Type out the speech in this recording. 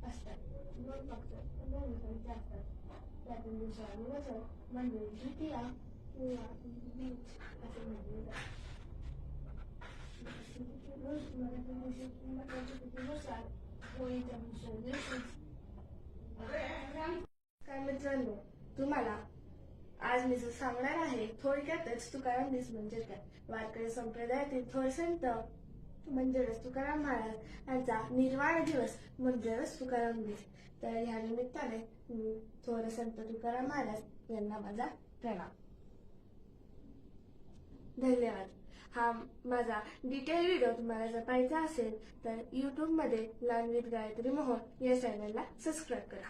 असतात. दोन फक्त दिवसांचे असतात. त्यातून दुसरा दिवस म्हणजे द्वितीया किंवा बीज असे म्हटले जाते. रोज मराठी भाषेत तिथीनुसार होळीच्या दुसऱ्या दिवशी. काय मित्रांनो, तुम्हाला आज मी जो सांगणार आहे थोडक्यातच तुकाराम बीज म्हणजे काय. वारकरी संप्रदायातील थोर संत म्हणजेच तुकाराम महाराज यांचा निर्वाण दिवस म्हणजेच तुकाराम बीज. तर ह्या निमित्ताने मी थोर संत तुकाराम महाराज यांना माझा प्रणाम. धन्यवाद. हा माझा डिटेल व्हिडिओ तुम्हाला जर पाहायचा असेल तर YouTube मध्ये लर्न विथ गायत्री मोहन या चॅनलला सबस्क्राईब करा.